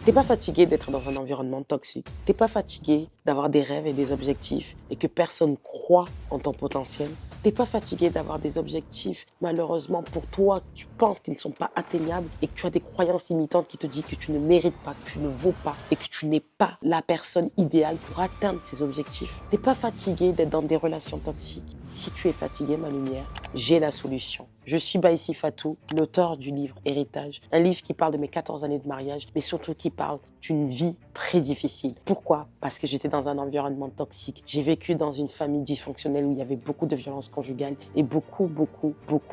T'es pas fatigué d'être dans un environnement toxique. T'es pas fatigué d'avoir des rêves et des objectifs et que personne croit en ton potentiel. T'es pas fatigué d'avoir des objectifs, malheureusement pour toi, tu penses qu'ils ne sont pas atteignables et que tu as des croyances limitantes qui te disent que tu ne mérites pas, que tu ne vaux pas et que tu n'es pas la personne idéale pour atteindre ces objectifs. T'es pas fatigué d'être dans des relations toxiques. Si tu es fatigué, ma lumière, j'ai la solution. Je suis Baïssi Fatou, l'auteur du livre Héritage, un livre qui parle de mes 14 années de mariage, mais surtout qui parle d'une vie très difficile. Pourquoi? Parce que j'étais dans un environnement toxique. J'ai vécu dans une famille dysfonctionnelle où il y avait beaucoup de violence conjugale et beaucoup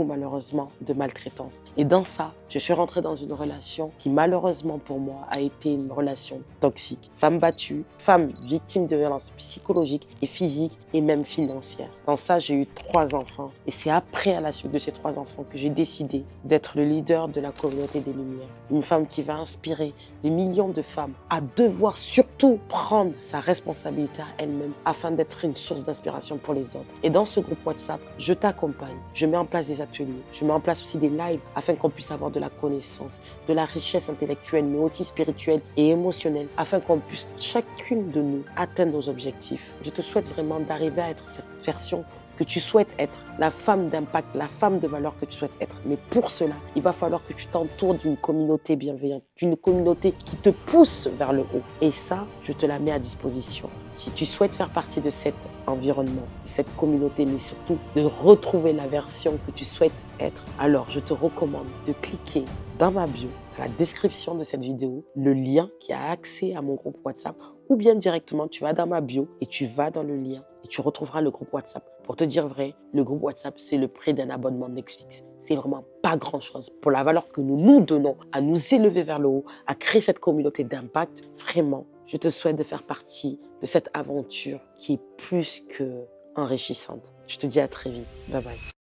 malheureusement de maltraitance. Et dans ça, je suis rentrée dans une relation qui malheureusement pour moi a été une relation toxique. Femme battue, femme victime de violences psychologiques et physiques et même financières. Dans ça, j'ai eu 3 enfants et c'est après, à la suite de ces 3 enfants, que j'ai décidé d'être le leader de la communauté des Lumières. Une femme qui va inspirer des millions de femmes à devoir surtout prendre sa responsabilité à elle-même afin d'être une source d'inspiration pour les autres. Et dans ce groupe WhatsApp, je t'accompagne. Je mets en place des ateliers. Je mets en place aussi des lives afin qu'on puisse avoir de la connaissance, de la richesse intellectuelle, mais aussi spirituelle et émotionnelle, afin qu'on puisse chacune de nous atteindre nos objectifs. Je te souhaite vraiment d'arriver à être cette version que tu souhaites être, la femme d'impact, la femme de valeur que tu souhaites être. Mais pour cela, il va falloir que tu t'entoures d'une communauté bienveillante, d'une communauté qui te pousse vers le haut. Et ça, je te la mets à disposition. Si tu souhaites faire partie de cet environnement, de cette communauté, mais surtout de retrouver la version que tu souhaites être, alors je te recommande de cliquer dans ma bio, dans la description de cette vidéo, le lien qui a accès à mon groupe WhatsApp, ou bien directement, tu vas dans ma bio et tu vas dans le lien et tu retrouveras le groupe WhatsApp. Pour te dire vrai, le groupe WhatsApp, c'est le prix d'un abonnement Netflix. C'est vraiment pas grand-chose pour la valeur que nous donnons à nous élever vers le haut, à créer cette communauté d'impact. Vraiment, je te souhaite de faire partie de cette aventure qui est plus que enrichissante. Je te dis à très vite. Bye bye.